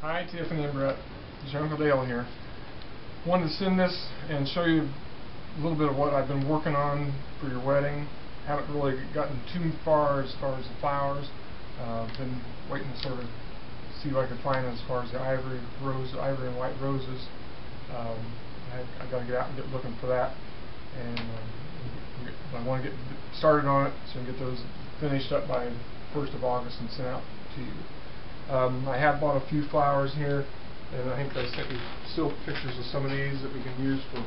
Hi Tiffany and Brett, it's your Uncle Dale here. Wanted to send this and show you a little bit of what I've been working on for your wedding. Haven't really gotten too far as the flowers. Been waiting to sort of see what I could find as far as the ivory and white roses. I got to get out and get looking for that, and I want to get started on it so I can get those finished up by 1st of August and sent out to you. I have bought a few flowers here, and I think I sent you still pictures of some of these that we can use for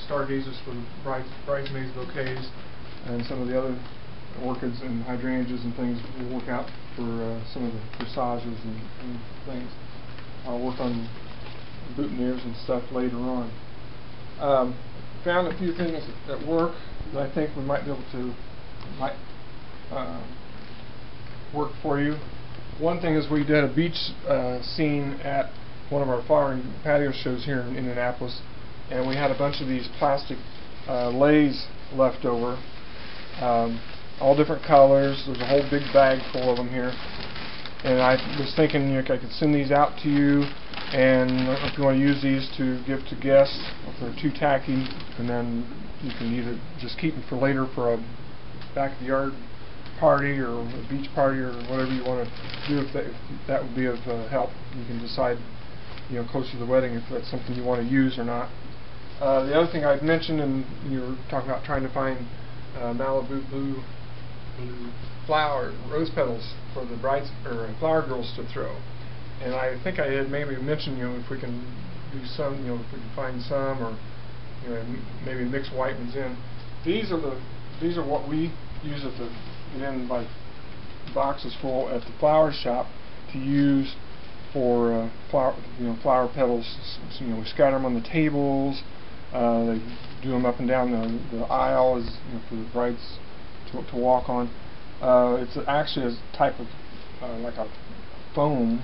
stargazers for bridesmaids bouquets, and some of the other orchids and hydrangeas and things we'll work out for some of the corsages and things. I'll work on boutonnieres and stuff later on. Found a few things that work that I think we might be able to work for you. One thing is we did a beach scene at one of our flower and patio shows here in Indianapolis, and we had a bunch of these plastic leis left over, all different colors. There's a whole big bag full of them here, and I was thinking I could send these out to you, and if you want to use these to give to guests, if they're too tacky, and then you can either just keep them for later for a back of the yard party or a beach party or whatever you want to do. If that would be of help, you can decide, closer to the wedding if that's something you want to use or not. The other thing I'd mentioned, and you were talking about trying to find Malibu Blue flower rose petals for the flower girls to throw, and I think I had maybe mentioned if we can do some, if we can find some, or maybe mix white ones in. These are what we use at the in by boxes full at the flower shop to use for flower petals. So, we scatter them on the tables. They do them up and down the aisle as for the brides to walk on. It's actually a type of like a foam.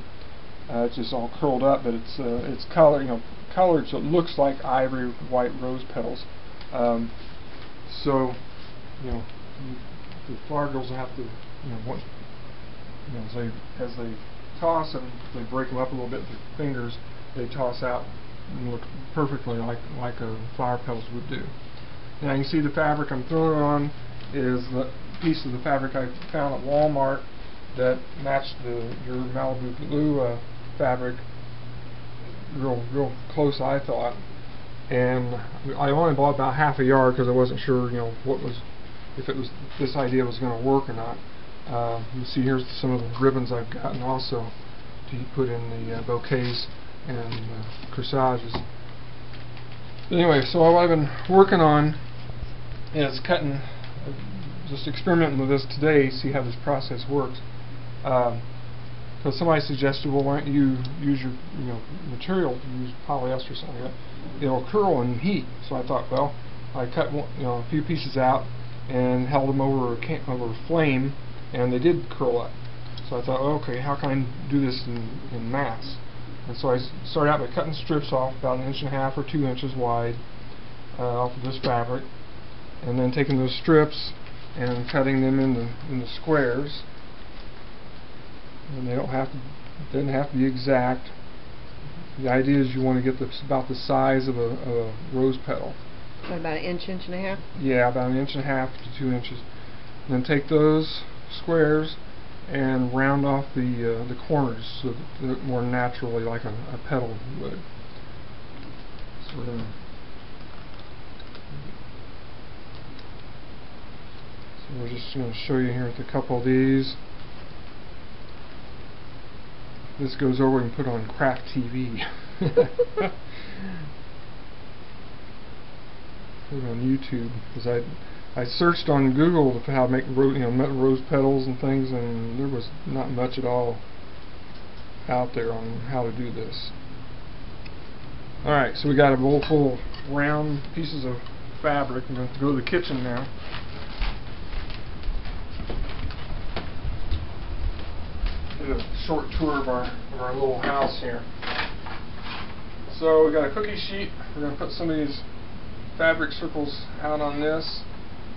It's just all curled up, but it's colored so it looks like ivory white rose petals. So the flower girls will have to, as they toss them, they break them up a little bit with their fingers. They toss out and look perfectly like flower petals would do. Now you can see the fabric I'm throwing on is the piece of the fabric I found at Walmart that matched your Malibu Blue fabric real close, I thought. And I only bought about half a yard because I wasn't sure, if this idea was going to work or not. You see here's some of the ribbons I've gotten also to put in the bouquets and corsages. But anyway, so what I've been working on is just experimenting with this today, see how this process works. So somebody suggested, well, why don't you use your material, use polyester or something like that. It'll curl in heat. So I thought, well, I cut a few pieces out and held them over a flame, and they did curl up. So I thought, well, okay, how can I do this in mass? And so I started out by cutting strips off about 1.5 inches or 2 inches wide off of this fabric, and then taking those strips and cutting them into squares. And they doesn't have to be exact. The idea is you want to get about the size of a rose petal. About 1 inch, 1.5 inches? Yeah, about 1.5 inches to 2 inches. And then take those squares and round off the corners so that they look more naturally like a petal would. So we're just going to show you here with a couple of these. This goes over and put on Craft TV. Put it on YouTube, because I searched on Google for how to make rose petals and things, and there was not much at all out there on how to do this. Alright, so we got a bowl full of round pieces of fabric. I'm going to go to the kitchen now. A short tour of our little house here. So we got a cookie sheet. We're going to put some of these fabric circles out on this,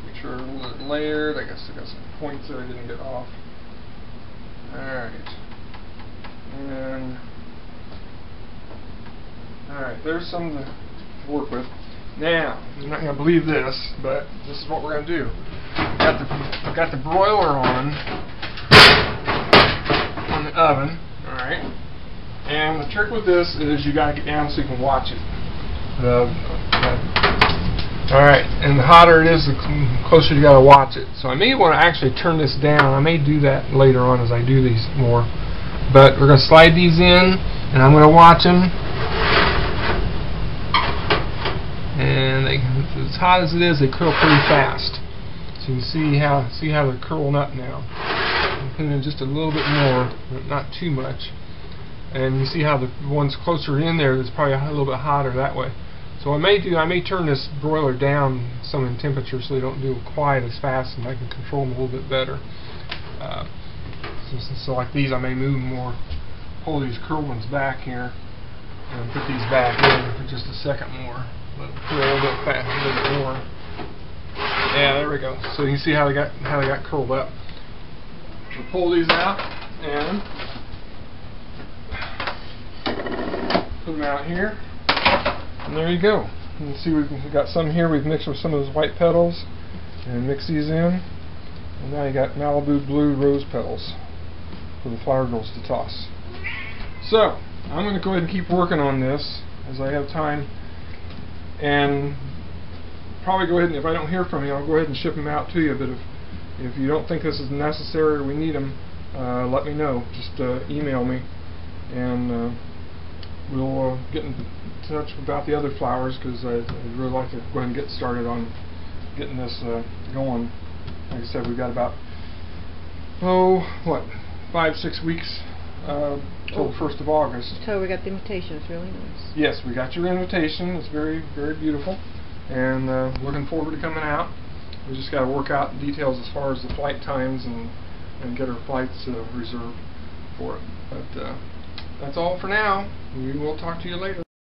which are a little bit layered. I guess I got some points that I didn't get off. Alright. And there's some to work with. Now, you're not going to believe this, but this is what we're going to do. I've got the broiler on the oven, alright? And the trick with this is you got to get down so you can watch it. Alright, and the hotter it is, the closer you got to watch it. So I may want to actually turn this down. I may do that later on as I do these more. But we're going to slide these in, and I'm going to watch them. And as hot as it is, they curl pretty fast. So you can see how they're curling up now. I'm putting in just a little bit more, but not too much. And you see how the ones closer in there, it's probably a little bit hotter that way. So I may turn this broiler down some in temperature so they don't do quite as fast, and I can control them a little bit better. So like these, I may move more, pull these curled ones back here, and put these back in for just a second more. Let them curl a little bit fast, a little bit more. Yeah, there we go. So you can see how they got curled up. So pull these out and put them out here, and there you go. You can see we've got some here. We've mixed with some of those white petals and mix these in, and now you got Malibu Blue rose petals for the flower girls to toss. So I'm going to go ahead and keep working on this as I have time, and probably go ahead and, if I don't hear from you, I'll go ahead and ship them out to you. But if you don't think this is necessary or we need them, let me know. Just email me, and we'll get in touch about the other flowers, because I'd really like to go ahead and get started on getting this going. Like I said, we've got about 5-6 weeks till the 1st of August. So we got the invitation. It's really nice. Yes, we got your invitation. It's very, very beautiful, and looking forward to coming out. We just got to work out the details as far as the flight times and get our flights reserved for it. But that's all for now. We will talk to you later.